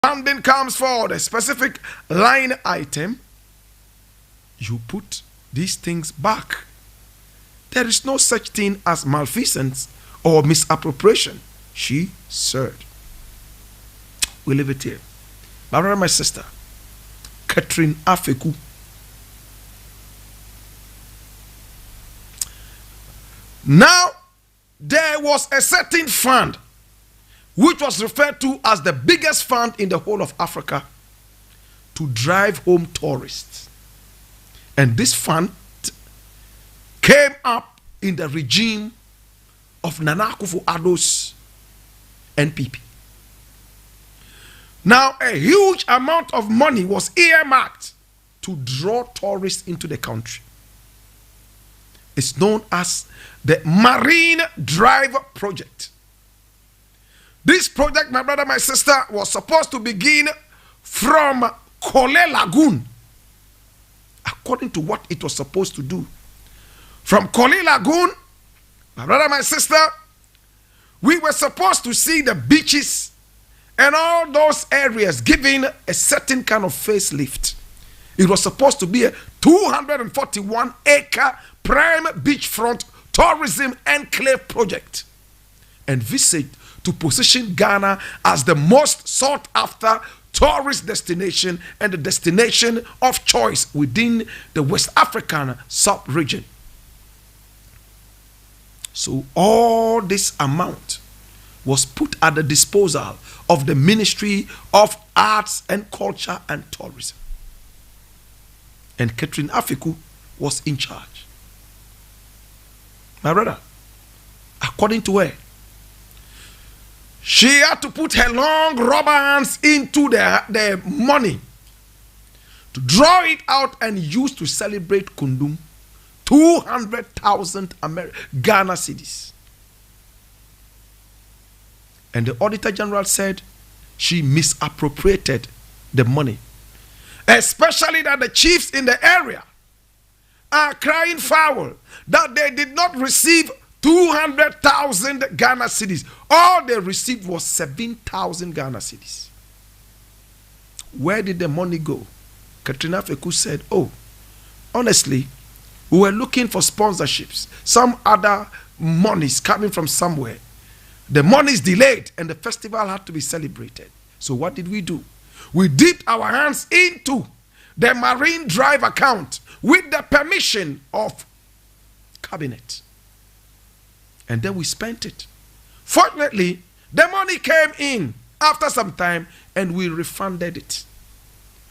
funding comes for the specific line item, you put these things back. There is no such thing as malfeasance or misappropriation, she said. We leave it here. My brother, my sister, Catherine Afeku. Now, there was a certain fund which was referred to as the biggest fund in the whole of Africa to drive home tourists. And this fund came up in the regime of Nana Akufo-Addo's NPP. Now, a huge amount of money was earmarked to draw tourists into the country. It's known as the Marine Drive Project. This project, my brother, my sister, was supposed to begin from Kole Lagoon, according to what it was supposed to do. From Kole Lagoon, my brother, my sister, we were supposed to see the beaches and all those areas giving a certain kind of facelift. It was supposed to be a 241-acre prime beachfront tourism enclave project, and visit to position Ghana as the most sought after tourist destination and the destination of choice within the West African sub-region. So all this amount was put at the disposal of the Ministry of Arts and Culture and Tourism. And Catherine Afeku was in charge. My brother, according to her, she had to put her long rubber hands into the money to draw it out and use to celebrate Kundum. 200,000 Ghana cedis. And the Auditor General said she misappropriated the money. Especially that the chiefs in the area are crying foul that they did not receive 200,000 Ghana cedis. All they received was 7,000 Ghana cedis. Where did the money go? Katrina Afeku said, oh, honestly, we were looking for sponsorships, some other monies coming from somewhere. The money is delayed and the festival had to be celebrated. So what did we do? We dipped our hands into the Marine Drive account with the permission of cabinet. And then we spent it. Fortunately, the money came in after some time and we refunded it.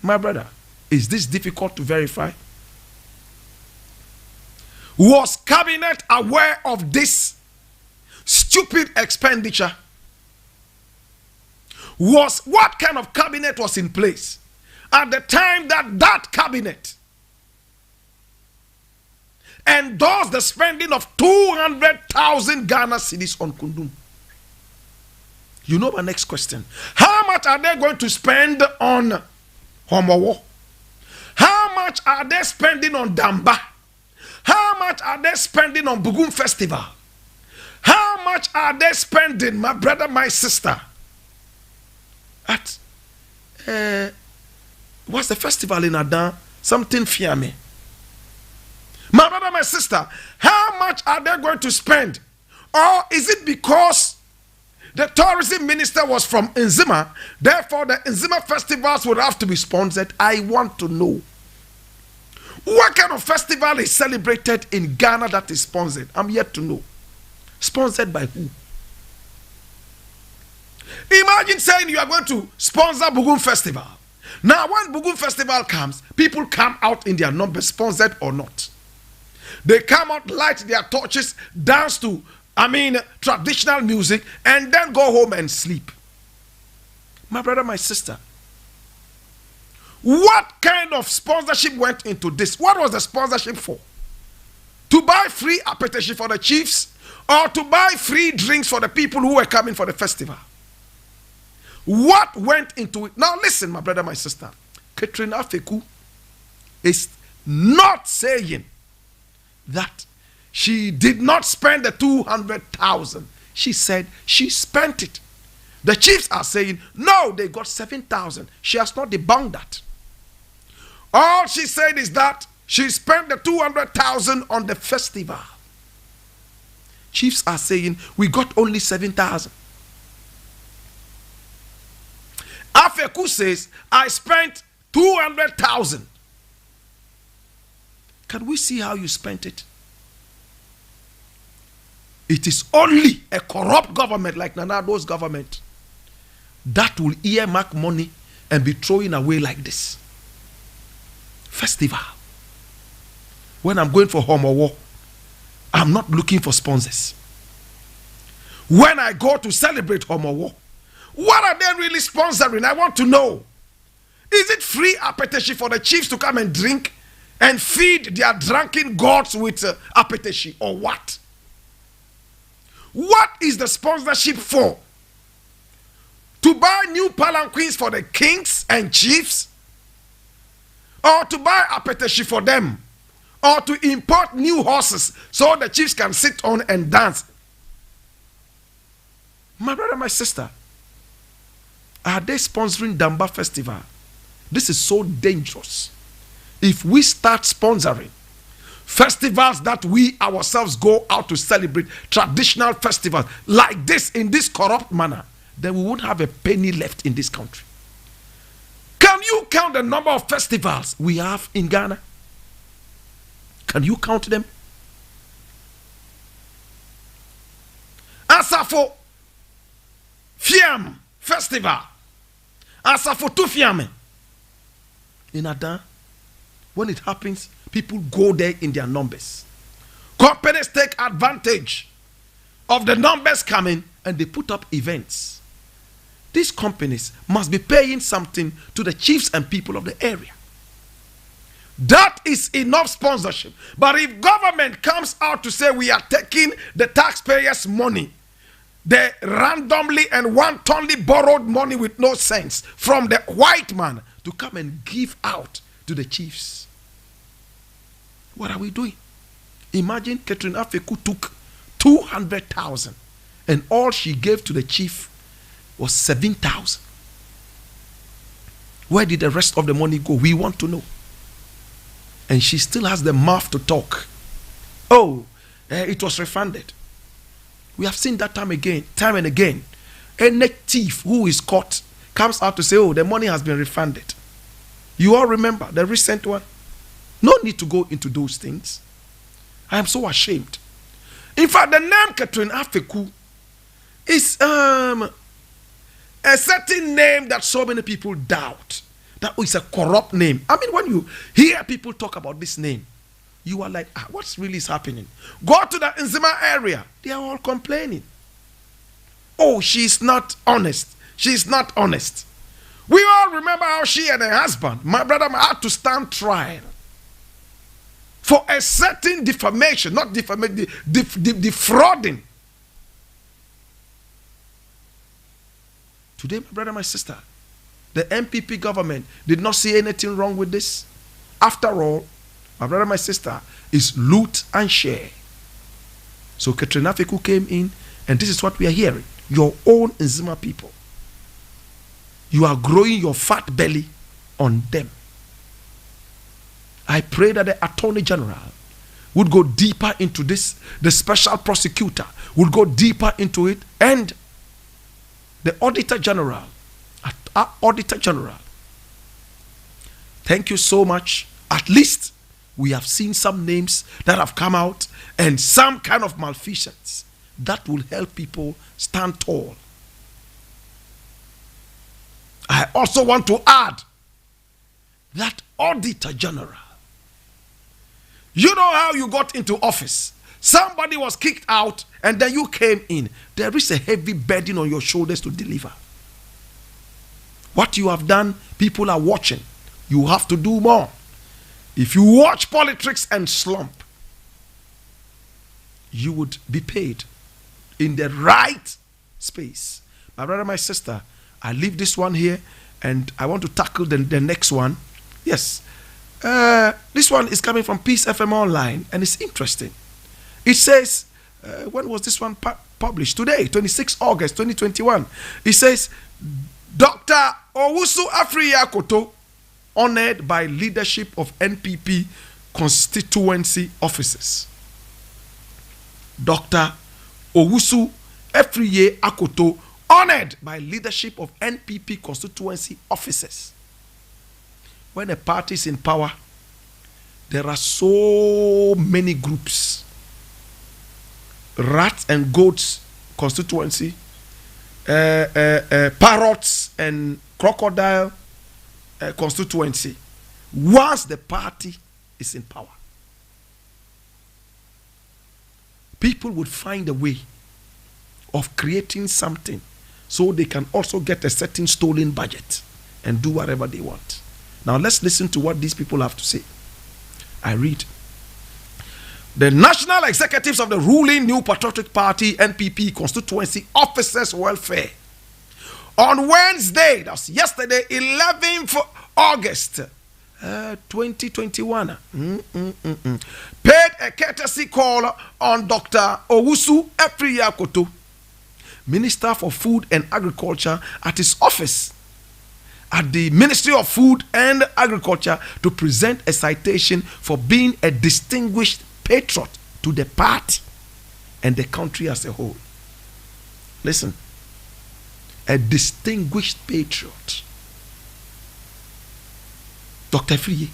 My brother, is this difficult to verify? Was cabinet aware of this stupid expenditure? What kind of cabinet was in place at the time that cabinet endorsed the spending of 200,000 Ghana cedis on Kundum? You know my next question. How much are they going to spend on Homowo? How much are they spending on Damba? How much are they spending on Bugum Festival? How much are they spending, my brother, my sister, at what's the festival in Adan? Something Fiame. My brother, my sister, how much are they going to spend? Or is it because the tourism minister was from Nzima, therefore the Nzima festivals would have to be sponsored? I want to know. What kind of festival is celebrated in Ghana that is sponsored? I'm yet to know. Sponsored by who? Imagine saying you are going to sponsor Bugum Festival. Now, when Bugum Festival comes, people come out in their numbers, sponsored or not. They come out, light their torches, dance to, traditional music, and then go home and sleep. My brother, my sister, what kind of sponsorship went into this? What was the sponsorship for? To buy free appetition for the chiefs or to buy free drinks for the people who were coming for the festival? What went into it? Now listen, my brother, my sister. Catherine Afeku is not saying that she did not spend the 200,000. She said she spent it. The chiefs are saying, no, they got 7,000. She has not debunked that. All she said is that she spent the 200,000 on the festival. Chiefs are saying, we got only 7,000. Afeku says, I spent 200,000. Can we see how you spent it? It is only a corrupt government like Nanado's government that will earmark money and be throwing away like this. Festival. When I'm going for Homowo, I'm not looking for sponsors. When I go to celebrate Homowo, what are they really sponsoring? I want to know. Is it free appetition for the chiefs to come and drink and feed their drunken gods with appetition, or what? What is the sponsorship for? To buy new palanquins for the kings and chiefs? Or to buy appetition for them? Or to import new horses so the chiefs can sit on and dance? My brother, my sister, are they sponsoring Damba Festival? This is so dangerous. If we start sponsoring festivals that we ourselves go out to celebrate, traditional festivals like this in this corrupt manner, then we won't have a penny left in this country. Can you count the number of festivals we have in Ghana? Can you count them? Asafo Fiam Festival. Asafo Tufiame. In Adan, when it happens, people go there in their numbers. Companies take advantage of the numbers coming and they put up events. These companies must be paying something to the chiefs and people of the area. That is enough sponsorship. But if government comes out to say we are taking the taxpayers' money, the randomly and wantonly borrowed money with no sense from the white man to come and give out to the chiefs, what are we doing? Imagine Catherine Afeku took 200,000 and all she gave to the chief was 7,000. Where did the rest of the money go? We want to know. And she still has the mouth to talk. Oh, it was refunded. We have seen that time and again. Any thief who is caught comes out to say, oh, the money has been refunded. You all remember the recent one? No need to go into those things. I am so ashamed. In fact, the name Catherine Afeku is a certain name that so many people doubt. That is a corrupt name. I mean, when you hear people talk about this name, you are like, what's really is happening? Go to the Nzima area. They are all complaining. Oh, she's not honest. She's not honest. We all remember how she and her husband, my brother, had to stand trial for a certain defamation, not defamation, defrauding. Today, my brother, my sister, the MPP government did not see anything wrong with this. After all, my brother, my sister, is loot and share. So Catherine Afeku came in, and this is what we are hearing. Your own Nzima people. You are growing your fat belly on them. I pray that the Attorney General would go deeper into this. The special prosecutor would go deeper into it, and the Auditor General. Auditor General. Thank you so much. At least we have seen some names that have come out and some kind of malfeasance that will help people stand tall. I also want to add that Auditor General. You know how you got into office. Somebody was kicked out and then you came in. There is a heavy burden on your shoulders to deliver. What you have done, people are watching. You have to do more. If you watch politics and slump, you would be paid in the right space. My brother, my sister, I leave this one here and I want to tackle the next one. Yes. This one is coming from Peace FM Online and it's interesting. It says, when was this one? published today, 26 August 2021. It says, Dr. Owusu Afriyie-Akoto, honored by leadership of NPP constituency officers. Dr. Owusu Afriyie-Akoto, honored by leadership of NPP constituency officers. When a party is in power, there are so many groups. Rats and goats constituency, parrots and crocodile constituency. Once the party is in power, people would find a way of creating something so they can also get a certain stolen budget and do whatever they want. Now let's listen to what these people have to say. I read. The national executives of the ruling New Patriotic Party NPP constituency officers welfare on Wednesday, that's yesterday, 11th August 2021, paid a courtesy call on Dr. Owusu Afriyie-Akoto, Minister for Food and Agriculture, at his office at the Ministry of Food and Agriculture to present a citation for being a distinguished patriot to the party and the country as a whole. Listen, a distinguished patriot. Dr. Afriyie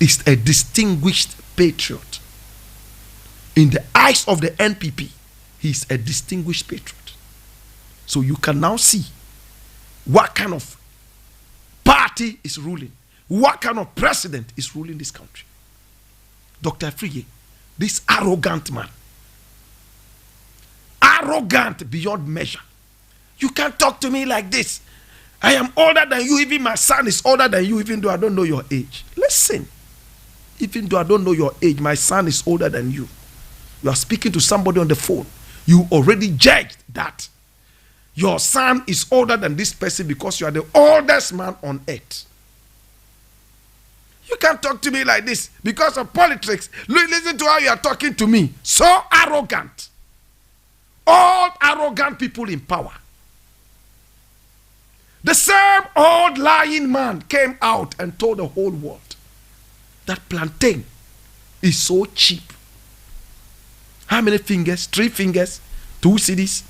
is a distinguished patriot. In the eyes of the NPP, he is a distinguished patriot. So you can now see what kind of party is ruling, what kind of president is ruling this country. Dr. Afriyie, this arrogant man, arrogant beyond measure. You can't talk to me like this. I am older than you, even my son is older than you, even though I don't know your age. Listen, even though I don't know your age, my son is older than you. You are speaking to somebody on the phone. You already judged that your son is older than this person because you are the oldest man on earth. You can't talk to me like this because of politics. Listen to how you are talking to me. So arrogant. All arrogant people in power. The same old lying man came out and told the whole world that plantain is so cheap. How many fingers? 3 fingers, 2 cedis,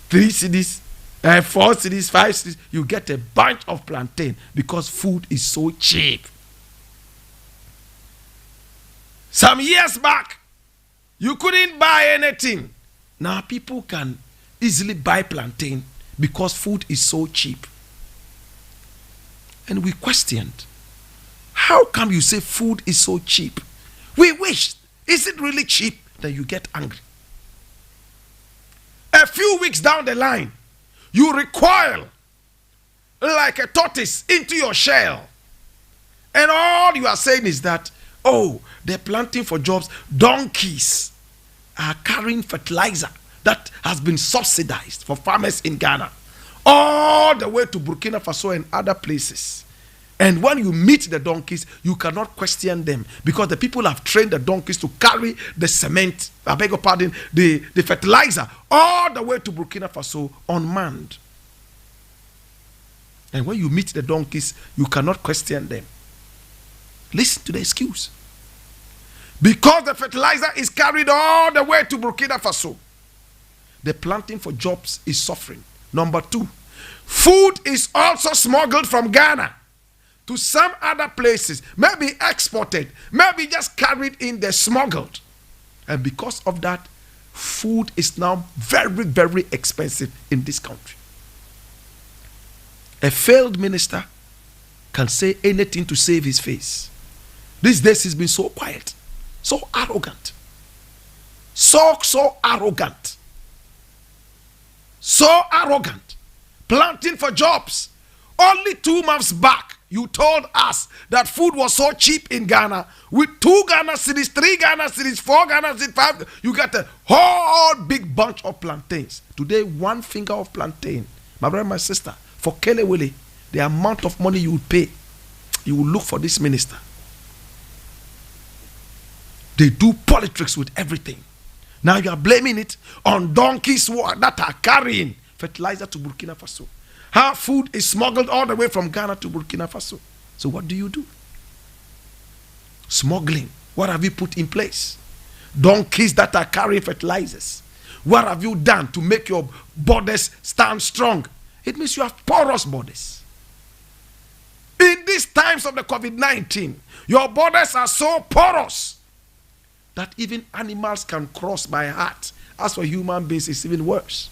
3 cedis, 4 cedis, 5 cedis. You get a bunch of plantain because food is so cheap. Some years back, you couldn't buy anything. Now people can easily buy plantain because food is so cheap. And we questioned, how come you say food is so cheap? We wished, is it really cheap? Then you get angry. A few weeks down the line, you recoil like a tortoise into your shell. And all you are saying is that, oh, they're planting for jobs. Donkeys are carrying fertilizer that has been subsidized for farmers in Ghana, all the way to Burkina Faso and other places. And when you meet the donkeys, you cannot question them because the people have trained the donkeys to carry the cement, I beg your pardon, the fertilizer all the way to Burkina Faso unmanned. And when you meet the donkeys, you cannot question them. Listen to the excuse. Because the fertilizer is carried all the way to Burkina Faso, the planting for jobs is suffering. Number 2, food is also smuggled from Ghana to some other places, maybe exported, maybe just carried in there, smuggled. And because of that, food is now very, very expensive in this country. A failed minister can say anything to save his face. These days he's been so quiet, so arrogant, so arrogant, so arrogant, planting for jobs. Only 2 months back, you told us that food was so cheap in Ghana. With 2 Ghana cedis, 3 Ghana cedis, 4 Ghana cedis, 5, you get a whole big bunch of plantains. Today, 1 finger of plantain. My brother, my sister, for Kelewele, the amount of money you would pay, you will look for this minister. They do politics with everything. Now you are blaming it on donkeys that are carrying fertilizer to Burkina Faso. How food is smuggled all the way from Ghana to Burkina Faso. So what do? Smuggling. What have you put in place? Donkeys that are carrying fertilizers. What have you done to make your borders stand strong? It means you have porous borders. In these times of the COVID-19, your borders are so porous that even animals can cross by heart. As for human beings, it's even worse.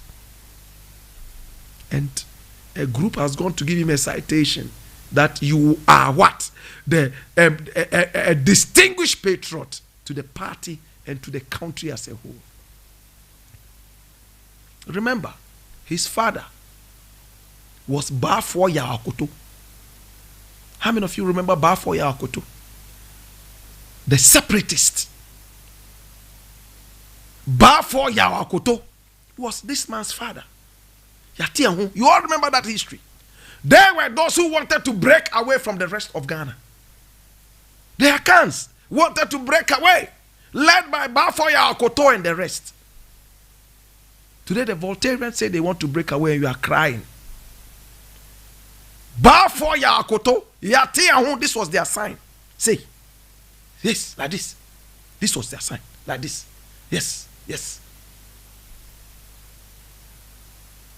And a group has gone to give him a citation that you are what? A distinguished patriot to the party and to the country as a whole. Remember, his father was Bafo Yakoto. How many of you remember Bafo Yakoto? The separatist. Bafo Yakoto was this man's father. You all remember that history. There were those who wanted to break away from the rest of Ghana. The Akans wanted to break away, led by Bafo Yakoto and the rest. Today the Voltaireans say they want to break away and you are crying. Bafo Yakoto, this was their sign. Say, yes, like this. This was their sign, like this. Yes, yes.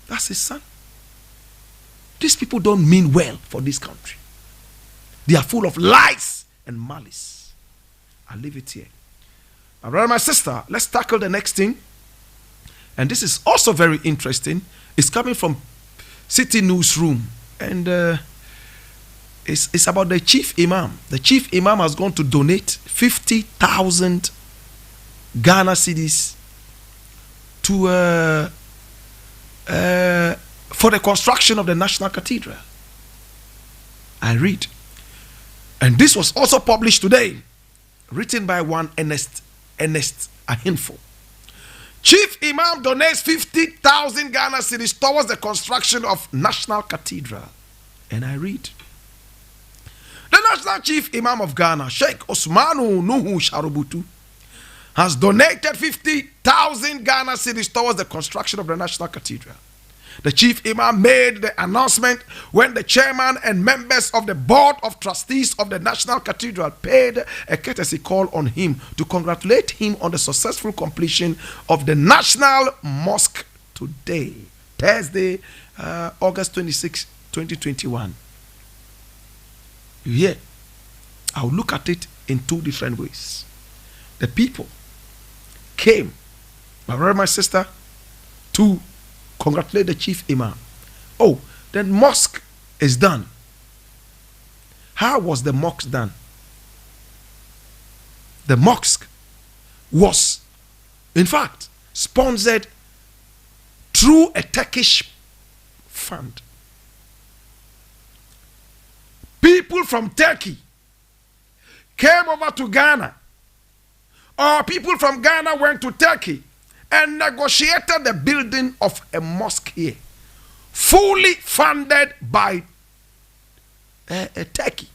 That's his son. These people don't mean well for this country. They are full of lies and malice. I'll leave it here. My brother, my sister, let's tackle the next thing. And this is also very interesting. It's coming from City Newsroom. And it's about the chief imam. The chief imam has gone to donate 50,000 Ghana cedis to for the construction of the National Cathedral. I read. And this was also published today, written by one Ernest Ahinfo. Chief Imam donates 50,000 Ghana cedis towards the construction of National Cathedral. And I read. The National Chief Imam of Ghana, Sheikh Osmanu Nuhu Sharubutu, has donated 50,000 Ghana cedis towards the construction of the National Cathedral. The Chief Imam made the announcement when the chairman and members of the Board of Trustees of the National Cathedral paid a courtesy call on him to congratulate him on the successful completion of the National Mosque today, Thursday, August 26, 2021. You hear? I'll look at it in two different ways. The people came, my brother, my sister, to congratulate the chief imam. Oh, the mosque is done. How was the mosque done? The mosque was, in fact, sponsored through a Turkish fund. People from Turkey came over to Ghana, or people from Ghana went to Turkey and negotiated the building of a mosque here, fully funded by Turkey.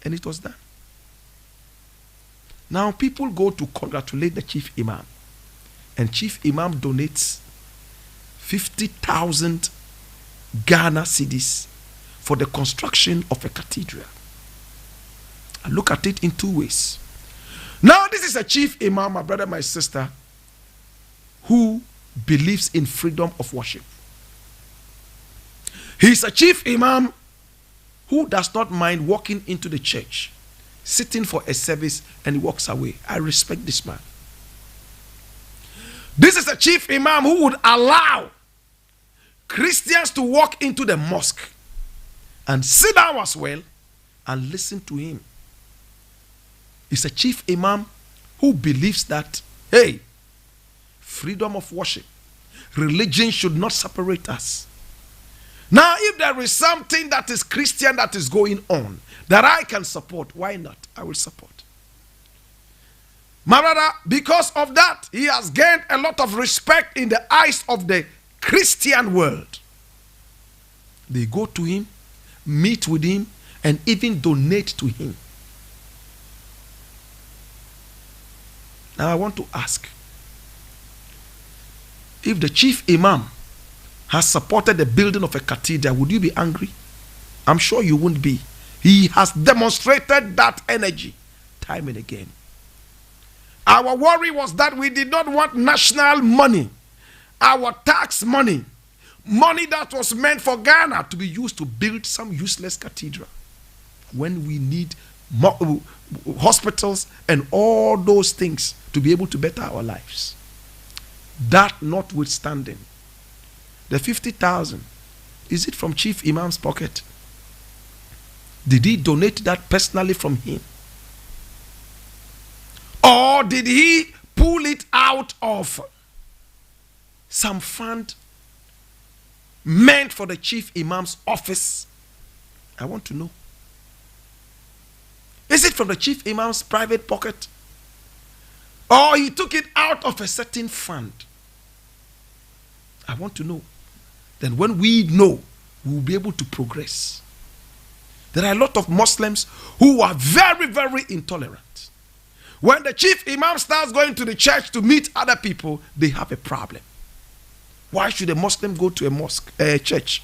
And it was done. Now people go to congratulate the chief imam, and chief imam donates 50,000 Ghana cedis for the construction of a cathedral. I look at it in two ways. Now this is a chief imam, my brother, my sister, who believes in freedom of worship. He's a chief imam who does not mind walking into the church, sitting for a service, and he walks away. I respect this man. This is a chief imam who would allow Christians to walk into the mosque and sit down as well and listen to him. He's a chief imam who believes that, hey, freedom of worship, religion should not separate us. Now, if there is something that is Christian that is going on that I can support, why not? I will support. My brother, because of that, he has gained a lot of respect in the eyes of the Christian world. They go to him, meet with him, and even donate to him. Now I want to ask, If the chief imam has supported the building of a cathedral, would you be angry? I'm sure you wouldn't be. He has demonstrated that energy time and again. Our worry was that we did not want national money, our tax money, money that was meant for Ghana, to be used to build some useless cathedral when we need hospitals and all those things to be able to better our lives. That notwithstanding, the 50,000, is it from Chief Imam's pocket? Did he donate that personally from him? Or did he pull it out of some fund meant for the Chief Imam's office? I want to know. Is it from the Chief Imam's private pocket? Or he took it out of a certain fund? I want to know. Then when we know, we will be able to progress. There are a lot of Muslims who are very, very intolerant. When the Chief Imam starts going to the church to meet other people, they have a problem. Why should a Muslim go to a church?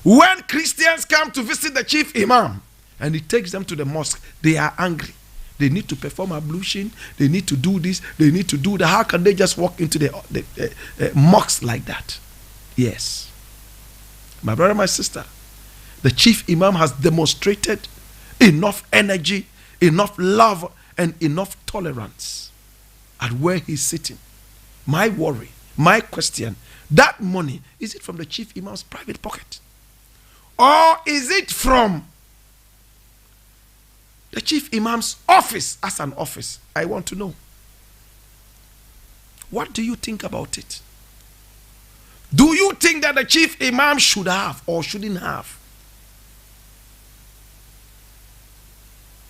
When Christians come to visit the Chief Imam and he takes them to the mosque, they are angry. They need to perform ablution. They need to do this. They need to do that. How can they just walk into the mosque like that? Yes. My brother, my sister, the Chief Imam has demonstrated enough energy, enough love, and enough tolerance at where he's sitting. My worry, my question, that money, is it from the Chief Imam's private pocket? Or is it from the Chief Imam's office as an office? I want to know. What do you think about it? Do you think that the Chief Imam should have or shouldn't have?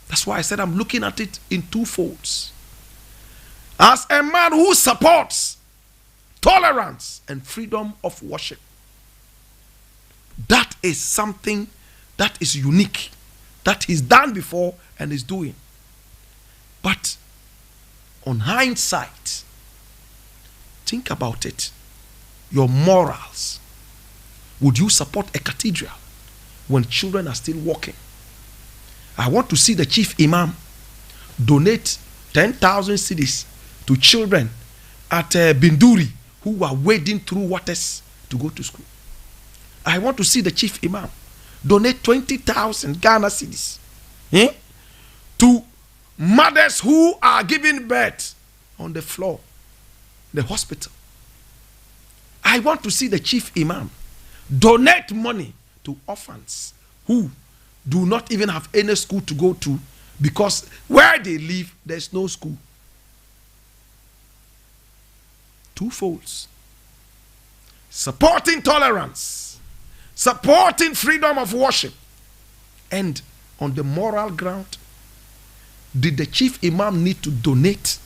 That's why I said I'm looking at it in two folds. As a man who supports tolerance and freedom of worship, that is something that is unique, that he's done before and is doing. But on hindsight, think about it. Your morals. Would you support a cathedral when children are still walking? I want to see the Chief Imam donate 10,000 cedis to children at Binduri who are wading through waters to go to school. I want to see the Chief Imam donate 20,000 Ghana cedis to mothers who are giving birth on the floor, the hospital. I want to see the Chief Imam donate money to orphans who do not even have any school to go to because where they live, there's no school. Two folds. Supporting tolerance, supporting freedom of worship, and on the moral ground, did the Chief Imam need to donate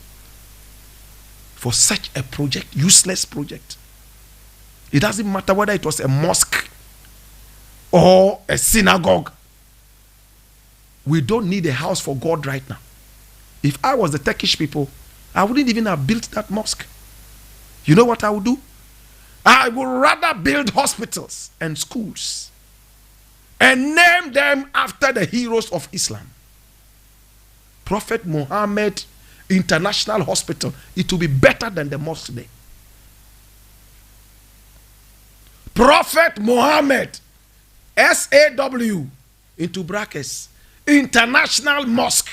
for such a project, useless project? It doesn't matter whether it was a mosque or a synagogue. We don't need a house for God right now. If I was the Turkish people, I wouldn't even have built that mosque. You know what I would do? I would rather build hospitals and schools and name them after the heroes of Islam. Prophet Muhammad International Hospital. It will be better than the mosque there. Prophet Muhammad, SAW, into brackets, International Mosque.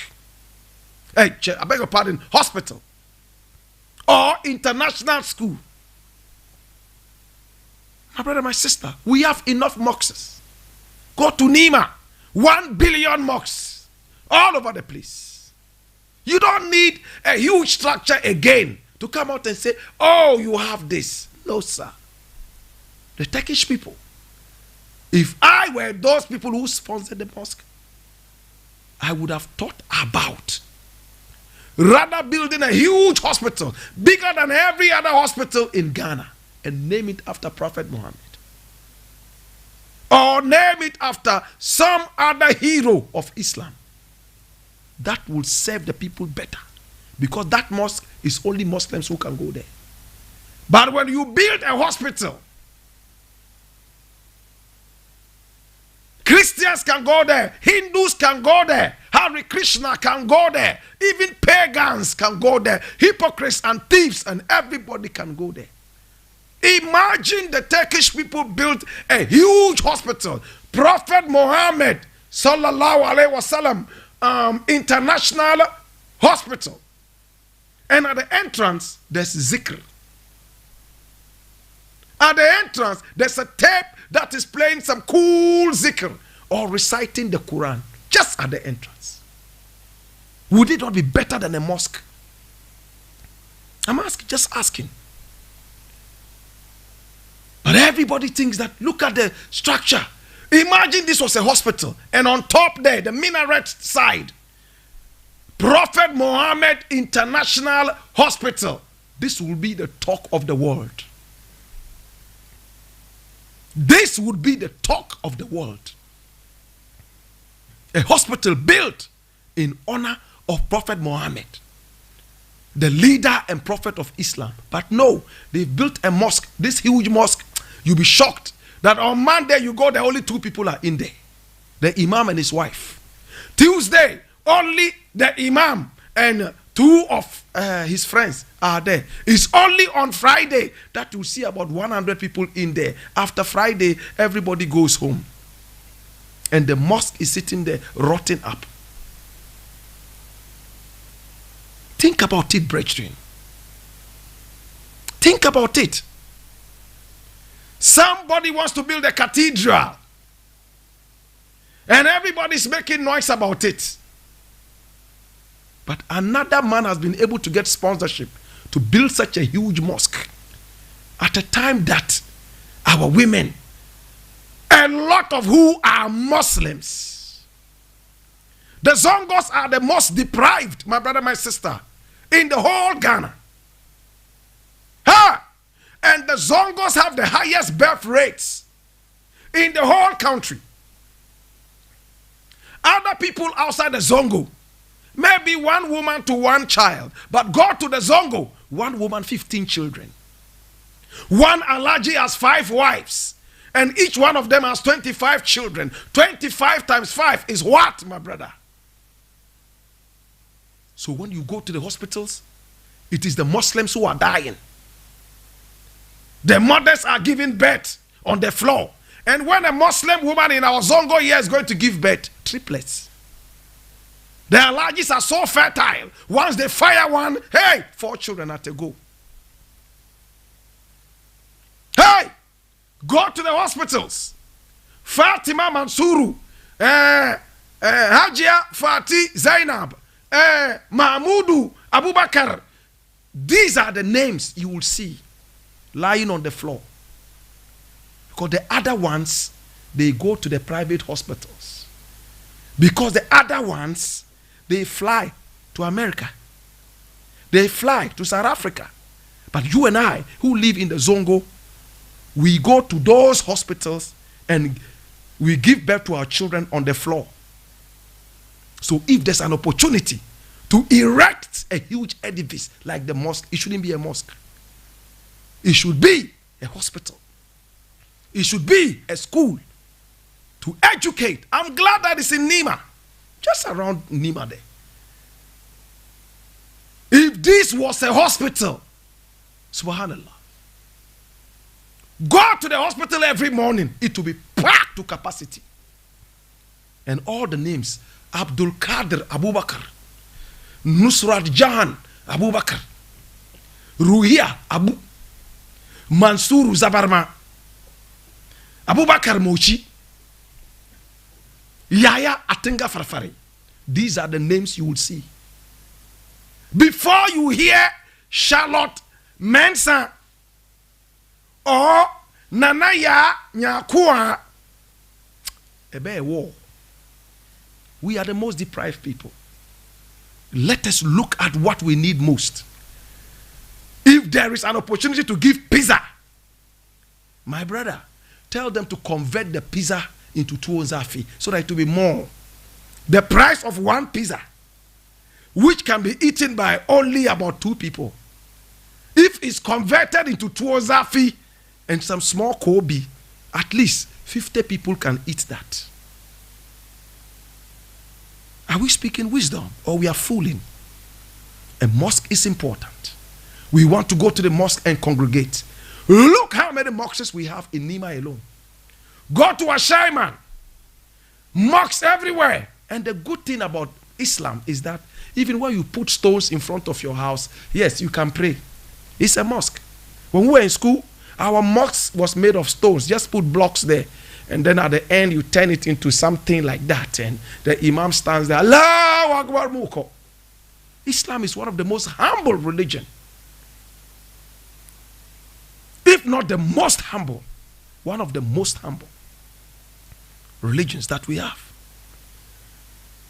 Hey, I beg your pardon, hospital. Or international school. My brother, my sister, we have enough mosques. Go to Nima, 1 billion mosques all over the place. You don't need a huge structure again to come out and say, oh, you have this. No, sir. The Turkish people, if I were those people who sponsored the mosque, I would have thought about rather building a huge hospital, bigger than every other hospital in Ghana, and name it after Prophet Muhammad. Or name it after some other hero of Islam. That will serve the people better. Because that mosque is only Muslims who can go there. But when you build a hospital, Christians can go there, Hindus can go there, Hare Krishna can go there, even pagans can go there, hypocrites and thieves and everybody can go there. Imagine the Turkish people built a huge hospital. Prophet Muhammad sallallahu alaihi wasallam international hospital, and at the entrance there's zikr. At the entrance there's a tape that is playing some cool zikr or reciting the Quran just at the entrance. Would it not be better than a mosque? I'm asking, just asking. But everybody thinks that, look at the structure. Imagine this was a hospital, and on top there, the minaret side, Prophet Muhammad International Hospital. This will be the talk of the world. This would be the talk of the world. A hospital built in honor of Prophet Muhammad, the leader and prophet of Islam. But no, they built a mosque, this huge mosque. You'll be shocked that on Monday you go there, only 2 people are in there. The Imam and his wife. Tuesday, only the Imam and 2 of his friends are there. It's only on Friday that you see about 100 people in there. After Friday, everybody goes home. And the mosque is sitting there, rotting up. Think about it, brethren. Think about it. Somebody wants to build a cathedral, and everybody's making noise about it. But another man has been able to get sponsorship to build such a huge mosque at a time that our women, a lot of who are Muslims, the Zongos are the most deprived, my brother, my sister, in the whole Ghana. And the Zongos have the highest birth rates in the whole country. Other people outside the Zongo, maybe 1 woman to 1 child, but go to the Zongo, 1 woman, 15 children. 1 Alaji has 5 wives, and each one of them has 25 children. 25 times 5 is what, my brother? So when you go to the hospitals, it is the Muslims who are dying. The mothers are giving birth on the floor. And when a Muslim woman in our Zongo here is going to give birth, triplets. The Alajis are so fertile. Once they fire one, hey, 4 children at a go. Hey, go to the hospitals. Fatima Mansuru, Hajia Fati Zainab, Mahmudu Abubakar. These are the names you will see lying on the floor. Because the other ones, they go to the private hospitals. Because the other ones, they fly to America. They fly to South Africa. But you and I, who live in the Zongo, we go to those hospitals and we give birth to our children on the floor. So if there's an opportunity to erect a huge edifice like the mosque, it shouldn't be a mosque. It should be a hospital. It should be a school to educate. I'm glad that it's in Nima, just around Nima there. If this was a hospital, subhanallah, go to the hospital every morning, it will be packed to capacity. And all the names, Abdul Qadir Abubakar, Nusrat Jahan Abubakar, Ruhia Abu, Mansur Zabarma, Abubakar Mochi, Yaya Atenga Farfari. These are the names you will see. Before you hear Charlotte Mensa or Nanaya Nyakua, a war. We are the most deprived people. Let us look at what we need most. If there is an opportunity to give pizza, my brother, tell them to convert the pizza into tuonzafi so that it will be more. The price of 1 pizza, which can be eaten by only about 2 people. If it's converted into tuozafi and some small kobe, at least 50 people can eat that. Are we speaking wisdom or we are fooling? A mosque is important. We want to go to the mosque and congregate. Look how many mosques we have in Nima alone. Go to Ashaiman. Mosques everywhere. And the good thing about Islam is that even when you put stones in front of your house, yes, you can pray. It's a mosque. When we were in school, our mosque was made of stones. Just put blocks there. And then at the end, you turn it into something like that. And the imam stands there. Allahu Akbar Muko. Islam is one of the most humble religion. If not the most humble. One of the most humble religions that we have.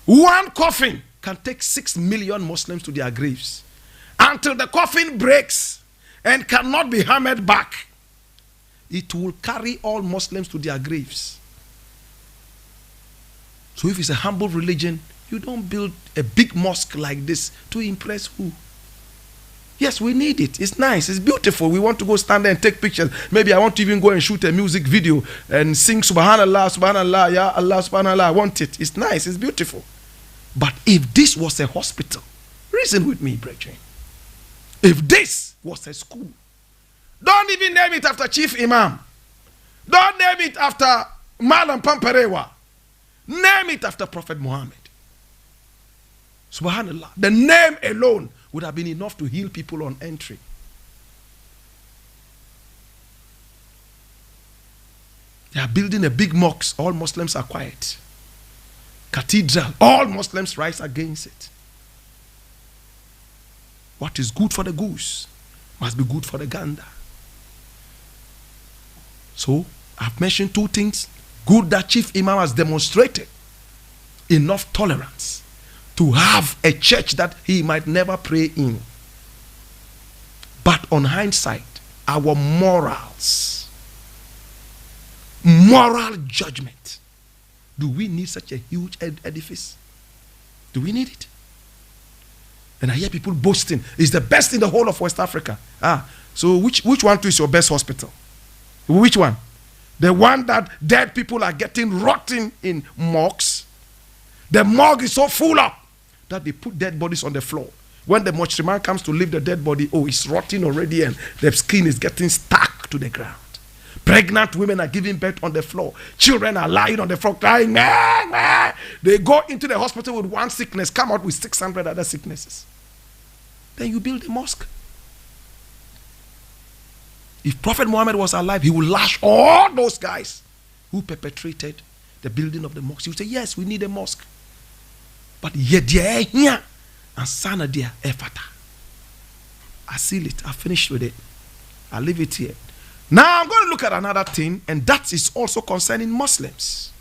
One coffin can take 6 million Muslims to their graves. Until the coffin breaks and cannot be hammered back, it will carry all Muslims to their graves. So if it's a humble religion, you don't build a big mosque like this to impress who? Yes, we need it. It's nice. It's beautiful. We want to go stand there and take pictures. Maybe I want to even go and shoot a music video and sing Subhanallah, Subhanallah, Ya Allah, Subhanallah. I want it. It's nice. It's beautiful. But if this was a hospital, reason with me, brethren. If this was a school, don't even name it after Chief Imam. Don't name it after Malam Pamparewa. Name it after Prophet Muhammad. Subhanallah. The name alone would have been enough to heal people on entry. They are building a big mosque. All Muslims are quiet. Cathedral. All Muslims rise against it. What is good for the goose must be good for the gander. So, I've mentioned two things. Good that Chief Imam has demonstrated enough tolerance to have a church that he might never pray in. But on hindsight, our morals, moral judgment, do we need such a huge edifice? Do we need it? And I hear people boasting, it's the best in the whole of West Africa. So which one is your best hospital? Which one? The one that dead people are getting rotten in morgues? The morgue is so full up that they put dead bodies on the floor. When the mortuary man comes to lift the dead body, it's rotting already and the skin is getting stuck to the ground. Pregnant women are giving birth on the floor. Children are lying on the floor crying. Nah, nah. They go into the hospital with one sickness, come out with 600 other sicknesses. Then you build a mosque. If Prophet Muhammad was alive, he would lash all those guys who perpetrated the building of the mosque. He would say, yes, we need a mosque. But yet, here, and sana dia efata. I seal it. I finished with it. I leave it here. Now I'm going to look at another thing, and that is also concerning Muslims.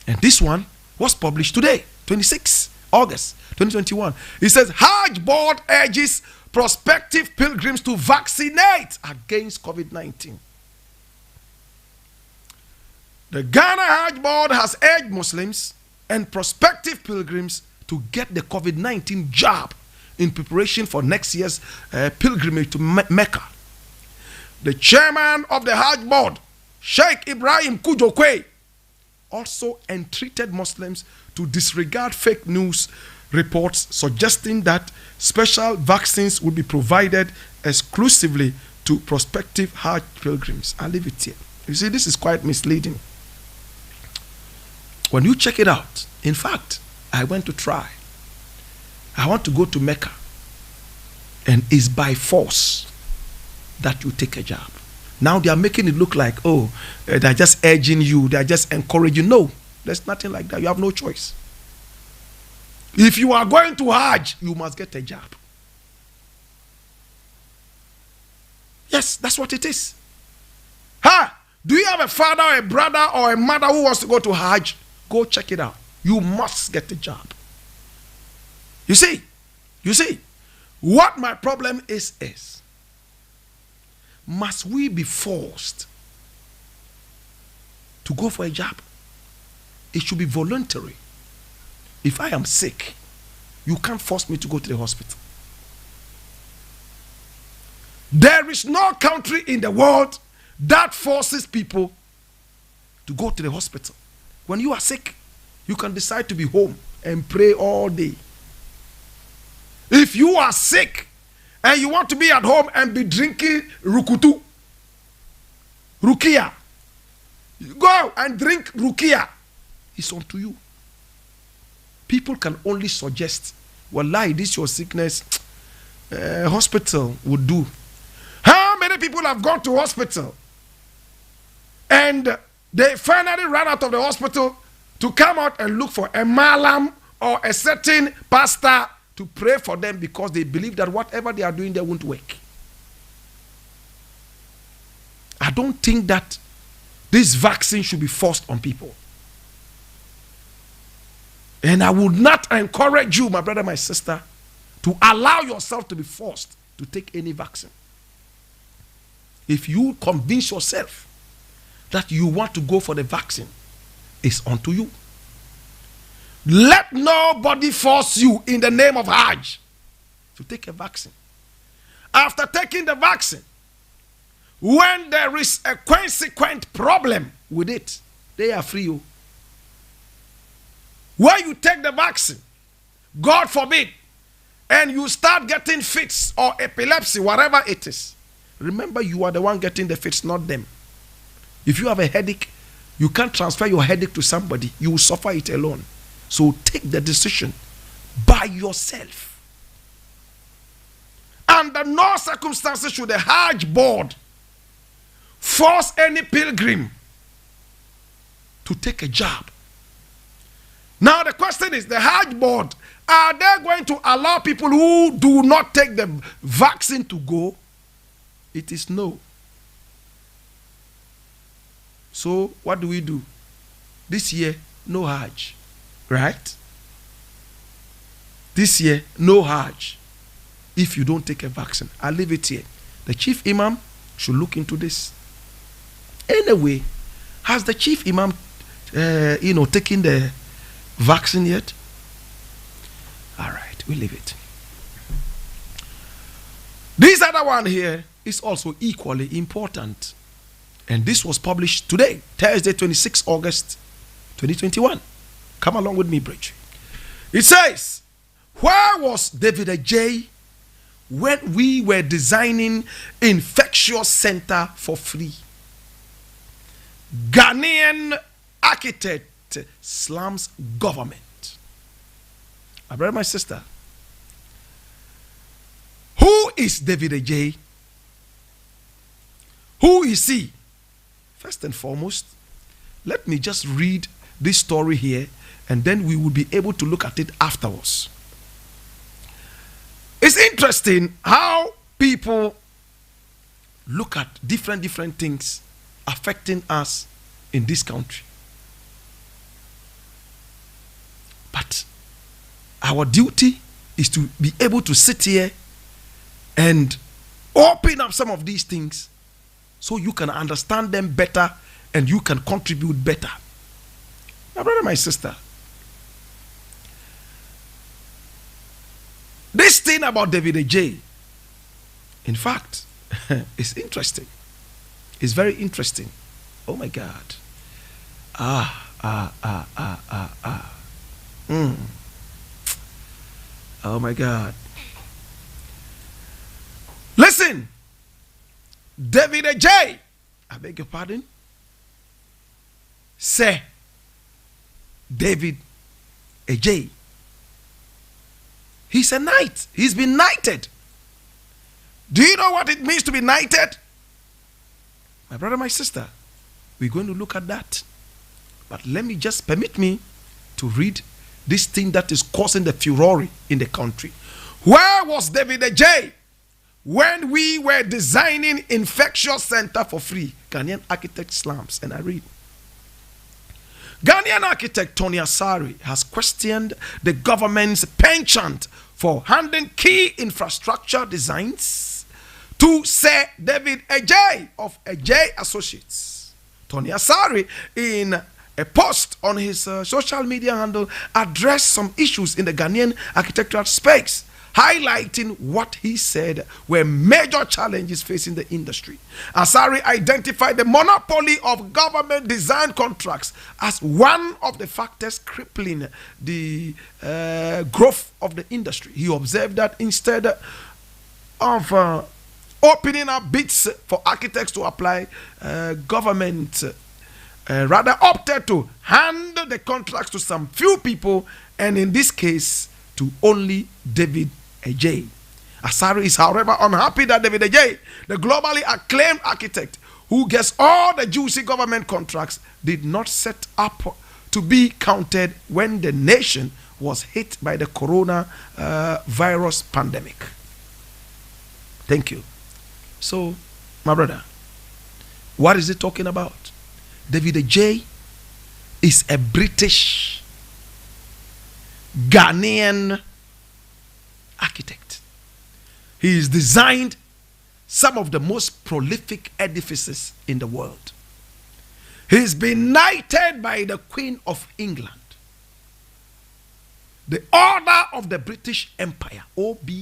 And this one was published today, 26 August 2021. It says, Hajj Board urges prospective pilgrims to vaccinate against COVID-19. The Ghana Hajj Board has urged Muslims and prospective pilgrims to get the COVID-19 jab in preparation for next year's pilgrimage to Mecca. The chairman of the Hajj Board, Sheikh Ibrahim Kujokwe, also entreated Muslims to disregard fake news reports suggesting that special vaccines would be provided exclusively to prospective Hajj pilgrims. I'll leave it here. You see, this is quite misleading. When you check it out, in fact, I went to try. I want to go to Mecca, and it's by force that you take a jab. Now they are making it look like, they're just urging you, they're just encouraging you. No, there's nothing like that. You have no choice. If you are going to Hajj, you must get a jab. Yes, that's what it is. Do you have a father or a brother or a mother who wants to go to Hajj? Go check it out. You must get a jab. You see, what my problem is, must we be forced to go for a jab? It should be voluntary. If I am sick, you can't force me to go to the hospital. There is no country in the world that forces people to go to the hospital. When you are sick, you can decide to be home and pray all day. If you are sick and you want to be at home and be drinking rukutu, rukia, go and drink rukia. It's on to you. People can only suggest, wallahi, this your sickness, hospital would do. How many people have gone to hospital and they finally ran out of the hospital to come out and look for a malam or a certain pastor to pray for them because they believe that whatever they are doing, they won't work? I don't think that this vaccine should be forced on people. And I would not encourage you, my brother, my sister, to allow yourself to be forced to take any vaccine. If you convince yourself that you want to go for the vaccine, it's unto you. Let nobody force you in the name of Hajj to take a vaccine. After taking the vaccine, when there is a consequent problem with it, they are free. When you take the vaccine, God forbid, and you start getting fits or epilepsy, whatever it is, remember you are the one getting the fits, not them. If you have a headache, you can't transfer your headache to somebody. You will suffer it alone. So take the decision by yourself. Under no circumstances should the Hajj board force any pilgrim to take a jab. Now the question is, the Hajj board, are they going to allow people who do not take the vaccine to go? It is no. So what do? This year, no Hajj. Right? This year, no Hajj. If you don't take a vaccine, I'll leave it here. The chief imam should look into this. Anyway, has the chief imam, taken the vaccine yet? All right, we leave it. This other one here is also equally important. And this was published today, Thursday, 26 August, 2021. Come along with me, Bridge. It says, where was David J when we were designing infectious center for free? Ghanaian architect slams government. My brother, my sister, who is David J? Who is he? First and foremost, let me just read this story here, and then we will be able to look at it afterwards. It's interesting how people look at different things affecting us in this country. But our duty is to be able to sit here and open up some of these things so you can understand them better and you can contribute better. My brother, my sister, this thing about David J, in fact, is interesting. It's very interesting. Oh my God. Oh my God. Listen, David J, I beg your pardon, say David J. He's a knight. He's been knighted. Do you know what it means to be knighted? My brother, my sister, we're going to look at that. But permit me to read this thing that is causing the furore in the country. Where was David J when we were designing infectious center for free? Ghanaian architect slams. And I read, Ghanaian architect Tony Asari has questioned the government's penchant for handing key infrastructure designs to Sir David J of J Associates. Tony Asari, in a post on his social media handle, addressed some issues in the Ghanaian architectural space highlighting what he said were major challenges facing the industry. Asari identified the monopoly of government design contracts as one of the factors crippling the growth of the industry. He observed that instead of opening up bids for architects to apply, government rather opted to hand the contracts to some few people, and in this case to only David Adjaye. Asari is, however, unhappy that David Adjaye, the globally acclaimed architect who gets all the juicy government contracts, did not set up to be counted when the nation was hit by the coronavirus pandemic. Thank you. So, my brother, what is it talking about? David Adjaye is a British Ghanaian architect. He has designed some of the most prolific edifices in the world. He's been knighted by the Queen of England, the Order of the British Empire, OBE.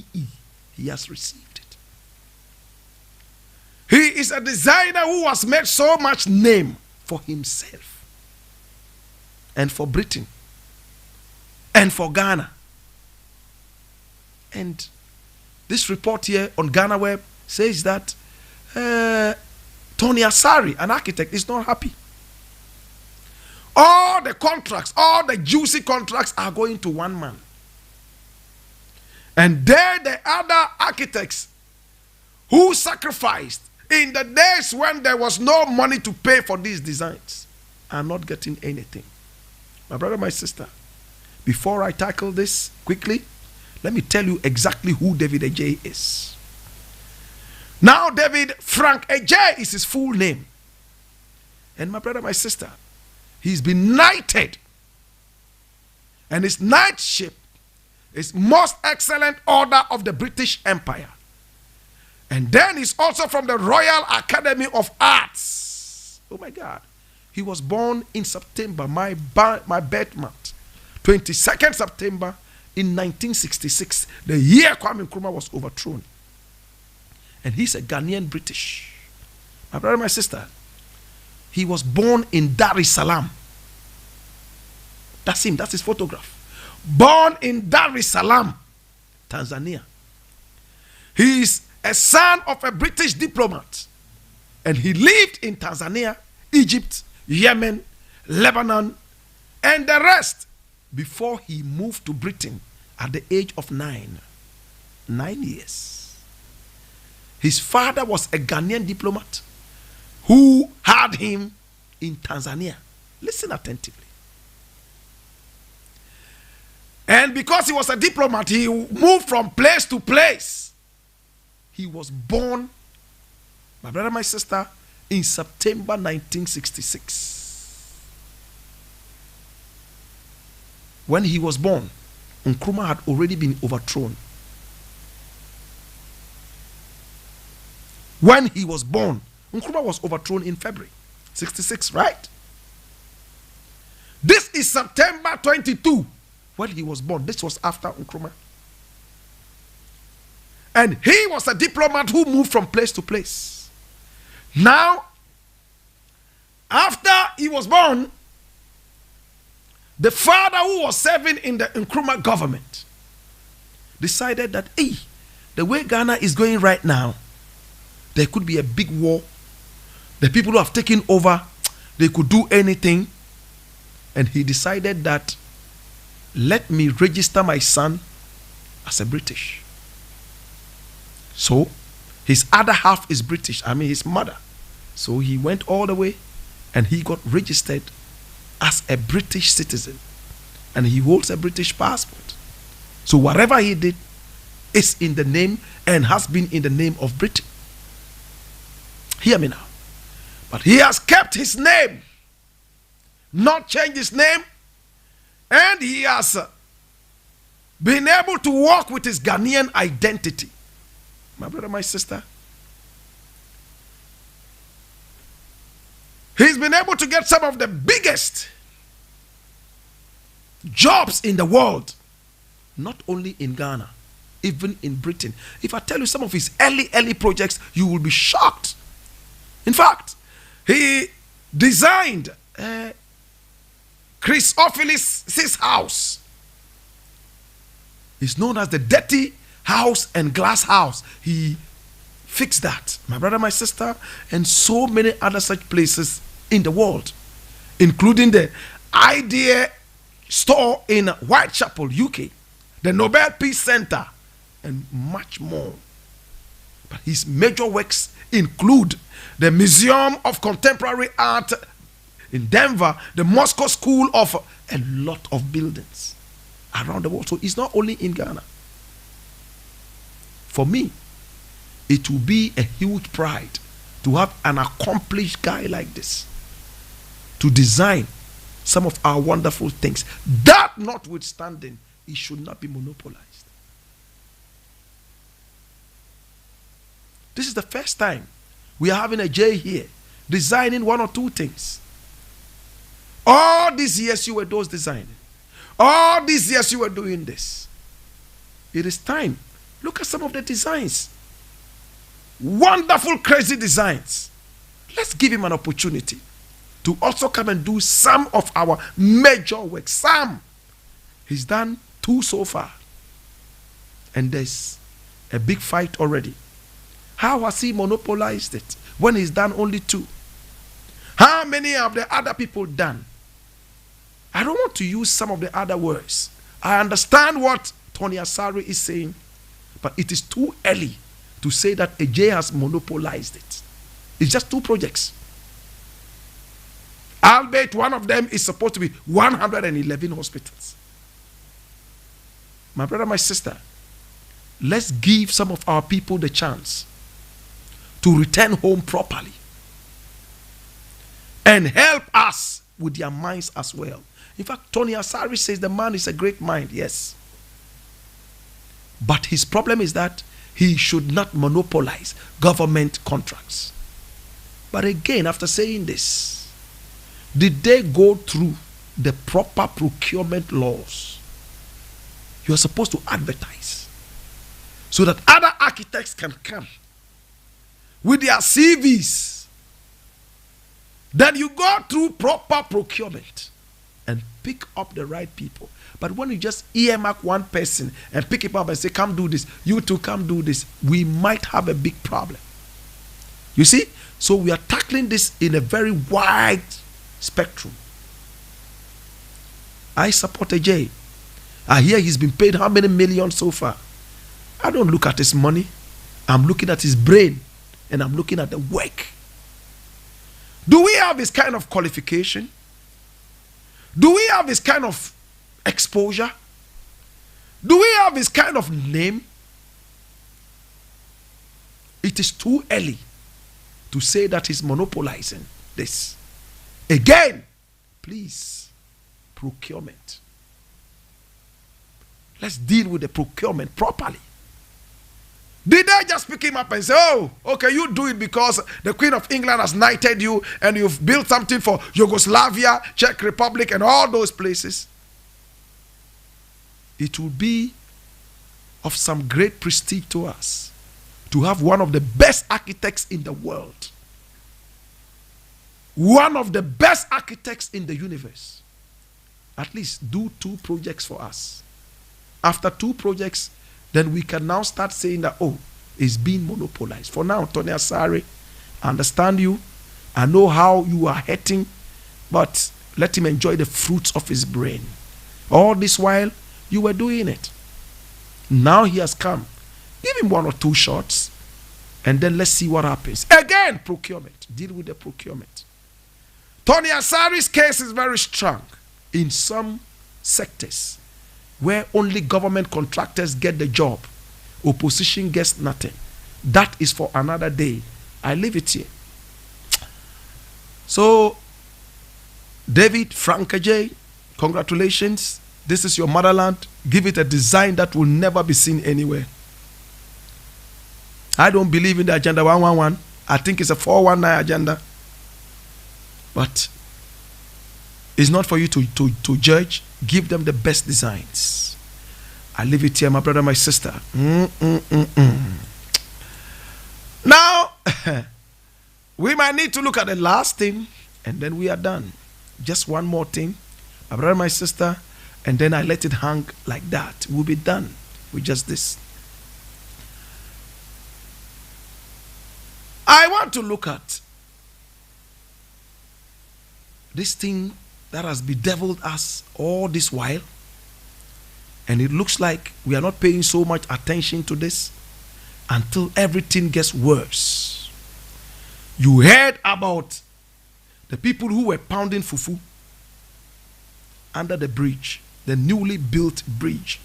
He has received it. He is a designer who has made so much name for himself and for Britain and for Ghana. And this report here on Ghana Web says that Tony Asari, an architect, is not happy. All the contracts, all the juicy contracts are going to one man. And there the other architects who sacrificed in the days when there was no money to pay for these designs are not getting anything. My brother, my sister, before I tackle this quickly, let me tell you exactly who David Adjaye is. Now, David Frank Adjaye is his full name. And my brother, my sister, he's been knighted. And his knightship is Most Excellent Order of the British Empire. And then he's also from the Royal Academy of Arts. Oh my God. He was born in September, my birth month, 22nd September in 1966, the year Kwame Nkrumah was overthrown. And he's a Ghanaian British. My brother, my sister, he was born in Dar es Salaam. That's him, that's his photograph. Born in Dar es Salaam, Tanzania. He is a son of a British diplomat. And he lived in Tanzania, Egypt, Yemen, Lebanon, and the rest before he moved to Britain at the age of 9 years. His father was a Ghanaian diplomat who had him in Tanzania. Listen attentively. And because he was a diplomat, he moved from place to place. He was born, my brother, my sister, in September 1966. When he was born, Nkrumah had already been overthrown. When he was born, Nkrumah was overthrown in February 66, right? This is September 22 when he was born. This was after Nkrumah. And he was a diplomat who moved from place to place. Now, after he was born, the father who was serving in the Nkrumah government decided that, hey, the way Ghana is going right now, there could be a big war. The people who have taken over, they could do anything. And he decided that, let me register my son as a British. So, his other half is British, his mother. So he went all the way and he got registered as a British citizen. And he holds a British passport. So whatever he did is in the name and has been in the name of Britain. Hear me now. But he has kept his name, not changed his name, and he has been able to walk with his Ghanaian identity. My brother, my sister, he's been able to get some of the biggest jobs in the world, not only in Ghana, even in Britain. If I tell you some of his early projects, you will be shocked. In fact, he designed Christophilus' house. It's known as the dirty house and glass house. He fixed that. My brother, my sister, and so many other such places in the world, including the Idea store in Whitechapel, UK, the Nobel Peace Center, and much more. But his major works include the Museum of Contemporary Art in Denver, the Moscow School of a lot of buildings around the world. So it's not only in Ghana. For me, it will be a huge pride to have an accomplished guy like this to design some of our wonderful things. That notwithstanding, it should not be monopolized. This is the first time we are having a J here designing one or two things. All these years you were those designing. All these years you were doing this. It is time. Look at some of the designs. Wonderful, crazy designs. Let's give him an opportunity to also come and do some of our major work. Some. He's done 2 so far. And there's a big fight already. How has he monopolized it when he's done only 2? How many have the other people done? I don't want to use some of the other words. I understand what Tony Asari is saying, but it is too early to say that AJ has monopolized it. It's just 2 projects. Albeit one of them is supposed to be 111 hospitals. My brother, my sister, let's give some of our people the chance to return home properly and help us with their minds as well. In fact, Tony Asari says the man is a great mind, yes. But his problem is that he should not monopolize government contracts. But again, after saying this, did they go through the proper procurement laws? You are supposed to advertise so that other architects can come with their CVs. Then you go through proper procurement and pick up the right people. But when you just earmark one person and pick him up and say, come do this, you two come do this, we might have a big problem. You see? So we are tackling this in a very wide spectrum. I support AJ. I hear he's been paid how many millions so far? I don't look at his money. I'm looking at his brain and I'm looking at the work. Do we have his kind of qualification? Do we have his kind of exposure? Do we have his kind of name? It is too early to say that he's monopolizing this. Again, please, procurement. Let's deal with the procurement properly. Did they just pick him up and say, oh, okay, you do it because the Queen of England has knighted you and you've built something for Yugoslavia, Czech Republic, and all those places? It will be of some great prestige to us to have one of the best architects in the world. One of the best architects in the universe. At least do 2 projects for us. After 2 projects, then we can now start saying that, oh, it's being monopolized. For now, Tony Asari, I understand you. I know how you are hurting, but let him enjoy the fruits of his brain. All this while, you were doing it. Now he has come. Give him 1 or 2 shots, and then let's see what happens. Again, procurement. Deal with the procurement. Tony Asari's case is very strong in some sectors where only government contractors get the job. Opposition gets nothing. That is for another day. I leave it here. So, David Frankaje, congratulations. This is your motherland. Give it a design that will never be seen anywhere. I don't believe in the Agenda 111. I think it's a 419 agenda. But it's not for you to judge. Give them the best designs. I leave it here, my brother, my sister. Now, we might need to look at the last thing, and then we are done. Just one more thing, my brother, my sister, and then I let it hang like that. We'll be done with just this. I want to look at this thing that has bedeviled us all this while, and it looks like we are not paying so much attention to this until everything gets worse. You heard about the people who were pounding fufu under the bridge, the newly built bridge,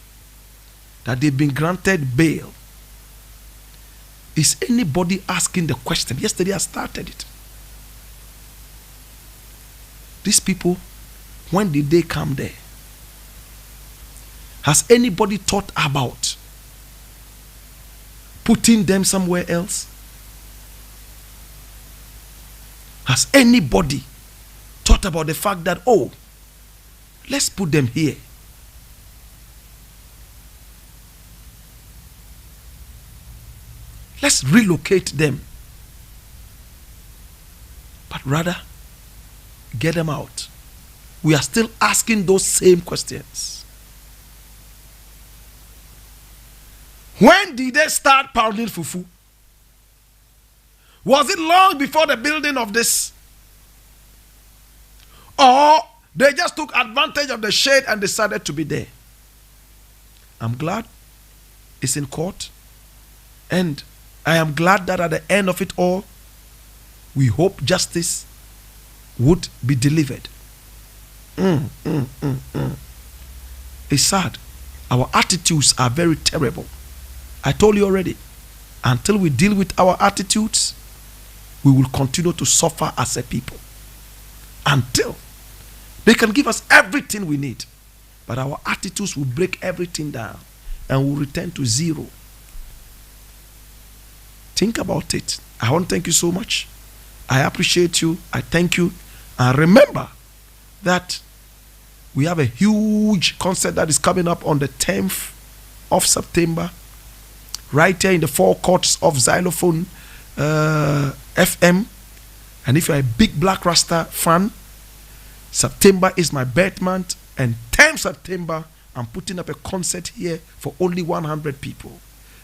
that they've been granted bail. Is anybody asking the question? Yesterday I started it. These people, when did they come there? Has anybody thought about putting them somewhere else? Has anybody thought about the fact that, oh, let's put them here? Let's relocate them. But rather, get them out. We are still asking those same questions. When did they start pounding fufu? Was it long before the building of this? Or they just took advantage of the shade and decided to be there? I'm glad it's in court. And I am glad that at the end of it all, we hope justice would be delivered. It's sad. Our attitudes are very terrible. I told you already. Until we deal with our attitudes, we will continue to suffer as a people. Until they can give us everything we need, but our attitudes will break everything down and will return to zero. Think about it. I want to thank you so much. I appreciate you. I thank you. And remember that we have a huge concert that is coming up on the 10th of September, right here in the forecourts of Xylophone FM. And if you're a big Blakk Rasta fan, September is my birth month, and 10th September, I'm putting up a concert here for only 100 people.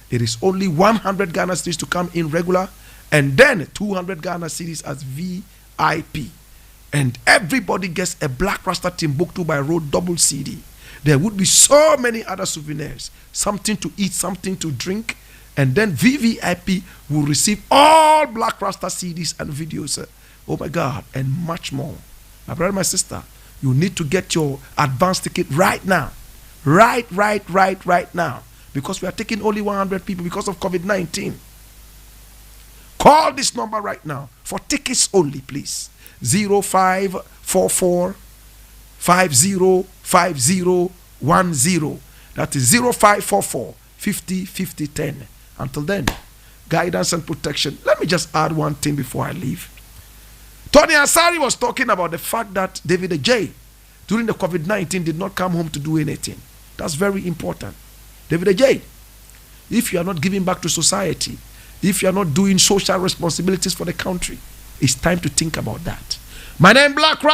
It is only 100 Ghana cedis to come in regular, and then 200 Ghana cedis as VIP. And everybody gets a Blakk Rasta Timbuktu by road double CD. There would be so many other souvenirs, something to eat, something to drink, and then VVIP will receive all Blakk Rasta CDs and videos. Oh my God, and much more. My brother, my sister, you need to get your advance ticket right now. Right now. Because we are taking only 100 people because of COVID-19. Call this number right now for tickets only, please. 0544 505010. That is 0544 50 50 10. Until then, guidance and protection. Let me just add one thing before I leave. Tony Asari was talking about the fact that David J, during the COVID-19, did not come home to do anything. That's very important. David J, if you are not giving back to society, if you are not doing social responsibilities for the country, it's time to think about that. My name is Blakk Rasta.